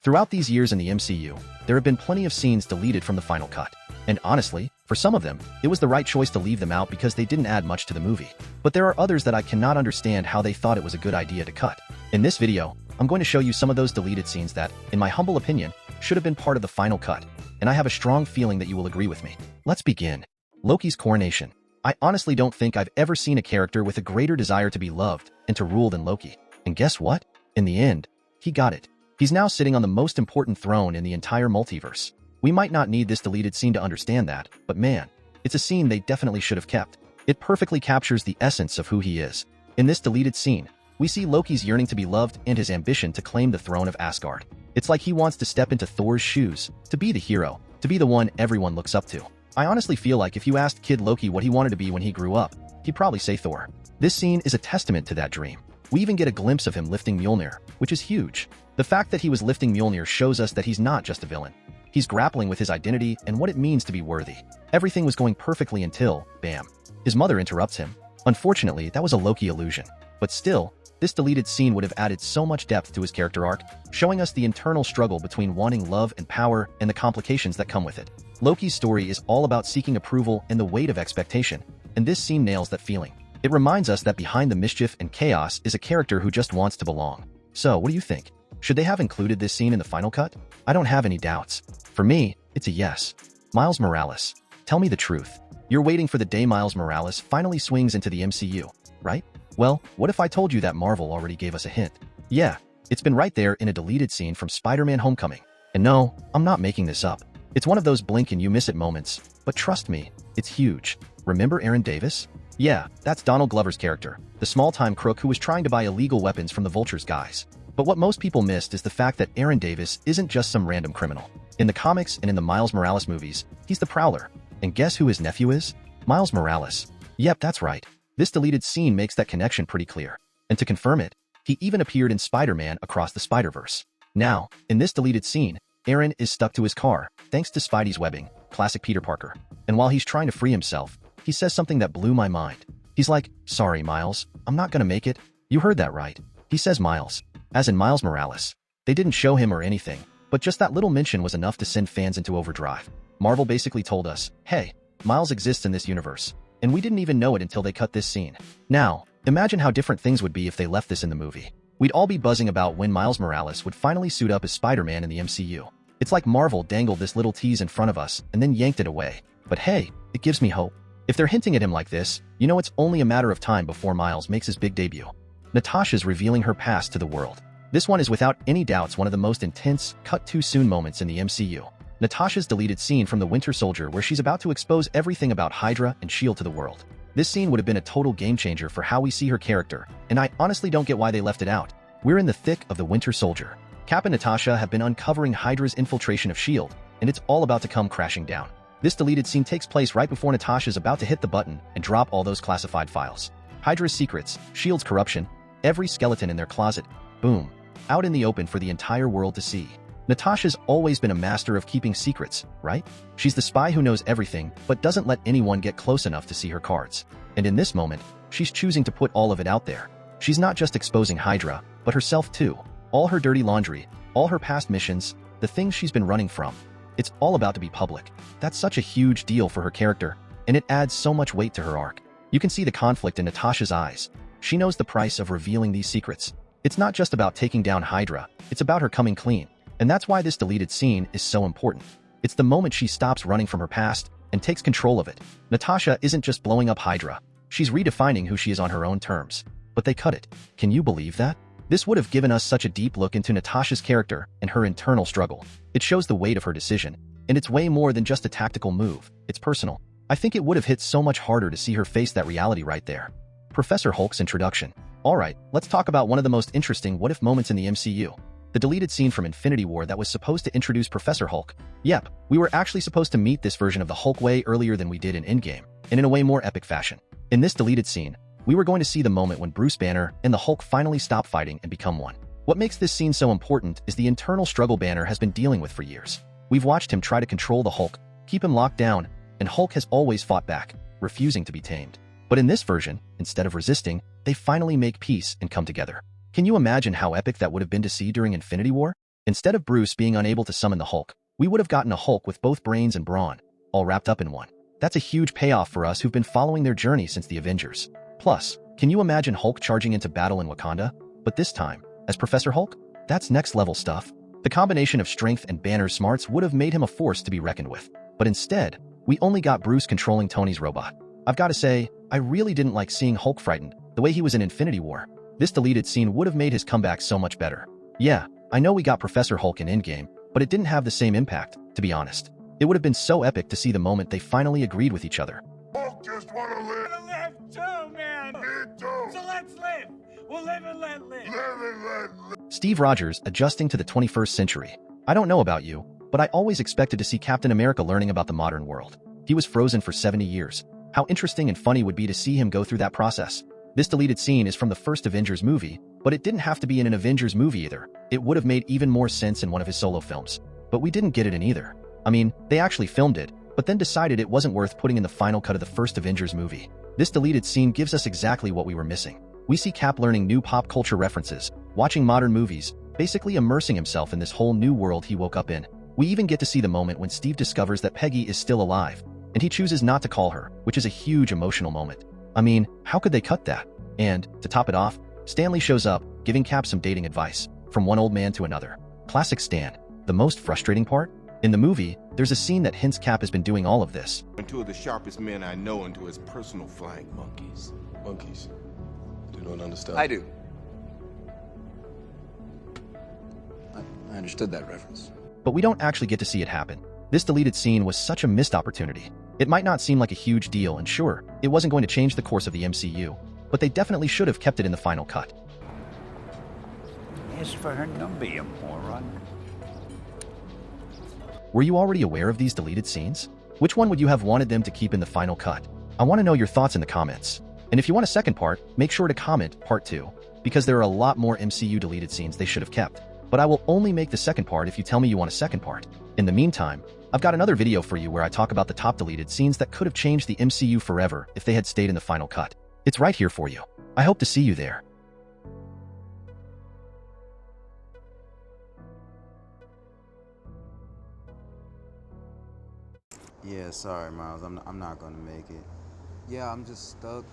Throughout these years in the MCU, there have been plenty of scenes deleted from the final cut. And honestly, for some of them, it was the right choice to leave them out because they didn't add much to the movie. But there are others that I cannot understand how they thought it was a good idea to cut. In this video, I'm going to show you some of those deleted scenes that, in my humble opinion, should have been part of the final cut. And I have a strong feeling that you will agree with me. Let's begin. Loki's coronation. I honestly don't think I've ever seen a character with a greater desire to be loved and to rule than Loki. And guess what? In the end, he got it. He's now sitting on the most important throne in the entire multiverse. We might not need this deleted scene to understand that, but man, it's a scene they definitely should have kept. It perfectly captures the essence of who he is. In this deleted scene, we see Loki's yearning to be loved and his ambition to claim the throne of Asgard. It's like he wants to step into Thor's shoes, to be the hero, to be the one everyone looks up to. I honestly feel like if you asked Kid Loki what he wanted to be when he grew up, he'd probably say Thor. This scene is a testament to that dream. We even get a glimpse of him lifting Mjolnir, which is huge. The fact that he was lifting Mjolnir shows us that he's not just a villain. He's grappling with his identity and what it means to be worthy. Everything was going perfectly until, bam, his mother interrupts him. Unfortunately, that was a Loki illusion. But still, this deleted scene would have added so much depth to his character arc, showing us the internal struggle between wanting love and power and the complications that come with it. Loki's story is all about seeking approval and the weight of expectation, and this scene nails that feeling. It reminds us that behind the mischief and chaos is a character who just wants to belong. So, what do you think? Should they have included this scene in the final cut? I don't have any doubts. For me, it's a yes. Miles Morales. Tell me the truth. You're waiting for the day Miles Morales finally swings into the MCU, right? Well, what if I told you that Marvel already gave us a hint? Yeah, it's been right there in a deleted scene from Spider-Man Homecoming. And no, I'm not making this up. It's one of those blink and you miss it moments, but trust me, it's huge. Remember Aaron Davis? Yeah, that's Donald Glover's character, the small-time crook who was trying to buy illegal weapons from the Vulture's guys. But what most people missed is the fact that Aaron Davis isn't just some random criminal. In the comics and in the Miles Morales movies, he's the Prowler. And guess who his nephew is? Miles Morales. Yep, that's right. This deleted scene makes that connection pretty clear. And to confirm it, he even appeared in Spider-Man Across the Spider-Verse. Now, in this deleted scene, Aaron is stuck to his car, thanks to Spidey's webbing, classic Peter Parker. And while he's trying to free himself, he says something that blew my mind. He's like, "Sorry, Miles, I'm not gonna make it." You heard that right. He says Miles, as in Miles Morales. They didn't show him or anything, but just that little mention was enough to send fans into overdrive. Marvel basically told us, hey, Miles exists in this universe, and we didn't even know it until they cut this scene. Now, imagine how different things would be if they left this in the movie. We'd all be buzzing about when Miles Morales would finally suit up as Spider-Man in the MCU. It's like Marvel dangled this little tease in front of us and then yanked it away. But hey, it gives me hope. If they're hinting at him like this, you know it's only a matter of time before Miles makes his big debut. Natasha's revealing her past to the world. This one is without any doubts one of the most intense, cut-too-soon moments in the MCU. Natasha's deleted scene from The Winter Soldier where she's about to expose everything about Hydra and S.H.I.E.L.D. to the world. This scene would have been a total game-changer for how we see her character, and I honestly don't get why they left it out. We're in the thick of The Winter Soldier. Cap and Natasha have been uncovering Hydra's infiltration of S.H.I.E.L.D., and it's all about to come crashing down. This deleted scene takes place right before Natasha's about to hit the button and drop all those classified files. Hydra's secrets, S.H.I.E.L.D.'s corruption, every skeleton in their closet, boom, out in the open for the entire world to see. Natasha's always been a master of keeping secrets, right? She's the spy who knows everything, but doesn't let anyone get close enough to see her cards. And in this moment, she's choosing to put all of it out there. She's not just exposing Hydra, but herself too. All her dirty laundry, all her past missions, the things she's been running from. It's all about to be public. That's such a huge deal for her character, and it adds so much weight to her arc. You can see the conflict in Natasha's eyes. She knows the price of revealing these secrets. It's not just about taking down Hydra, it's about her coming clean. And that's why this deleted scene is so important. It's the moment she stops running from her past and takes control of it. Natasha isn't just blowing up Hydra. She's redefining who she is on her own terms. But they cut it. Can you believe that? This would have given us such a deep look into Natasha's character and her internal struggle. It shows the weight of her decision. And it's way more than just a tactical move. It's personal. I think it would have hit so much harder to see her face that reality right there. Professor Hulk's introduction. Alright, let's talk about one of the most interesting what-if moments in the MCU. The deleted scene from Infinity War that was supposed to introduce Professor Hulk. Yep, we were actually supposed to meet this version of the Hulk way earlier than we did in Endgame, and in a way more epic fashion. In this deleted scene, we were going to see the moment when Bruce Banner and the Hulk finally stop fighting and become one. What makes this scene so important is the internal struggle Banner has been dealing with for years. We've watched him try to control the Hulk, keep him locked down, and Hulk has always fought back, refusing to be tamed. But in this version, instead of resisting, they finally make peace and come together. Can you imagine how epic that would have been to see during Infinity War? Instead of Bruce being unable to summon the Hulk, we would have gotten a Hulk with both brains and brawn, all wrapped up in one. That's a huge payoff for us who've been following their journey since the Avengers. Plus, can you imagine Hulk charging into battle in Wakanda? But this time, as Professor Hulk? That's next-level stuff. The combination of strength and Banner's smarts would have made him a force to be reckoned with. But instead, we only got Bruce controlling Tony's robot. I've got to say, I really didn't like seeing Hulk frightened, the way he was in Infinity War. This deleted scene would have made his comeback so much better. Yeah, I know we got Professor Hulk in Endgame, but it didn't have the same impact, to be honest. It would have been so epic to see the moment they finally agreed with each other. Hulk just wanna live. I live too, man. Me too. So let's live. We'll live and let live. Live. Steve Rogers adjusting to the 21st century. I don't know about you, but I always expected to see Captain America learning about the modern world. He was frozen for 70 years. How interesting and funny would be to see him go through that process. This deleted scene is from the first Avengers movie, but it didn't have to be in an Avengers movie either. It would have made even more sense in one of his solo films. But we didn't get it in either. I mean, they actually filmed it, but then decided it wasn't worth putting in the final cut of the first Avengers movie. This deleted scene gives us exactly what we were missing. We see Cap learning new pop culture references, watching modern movies, basically immersing himself in this whole new world he woke up in. We even get to see the moment when Steve discovers that Peggy is still alive, and he chooses not to call her, which is a huge emotional moment. I mean, how could they cut that? And, to top it off, Stanley shows up, giving Cap some dating advice, from one old man to another. Classic Stan. The most frustrating part? In the movie, there's a scene that hints Cap has been doing all of this. And two of the sharpest men I know into his personal flying monkeys. Monkeys? You don't understand? I do. I understood that reference. But we don't actually get to see it happen. This deleted scene was such a missed opportunity. It might not seem like a huge deal, and sure, it wasn't going to change the course of the MCU, but they definitely should have kept it in the final cut. As for her number, you moron. Were you already aware of these deleted scenes? Which one would you have wanted them to keep in the final cut? I want to know your thoughts in the comments. And if you want a second part, make sure to comment part 2, because there are a lot more MCU deleted scenes they should have kept. But I will only make the second part if you tell me you want a second part. In the meantime, I've got another video for you where I talk about the top deleted scenes that could have changed the MCU forever if they had stayed in the final cut. It's right here for you. I hope to see you there. Yeah, sorry, Miles. I'm not gonna make it. Yeah, I'm just stuck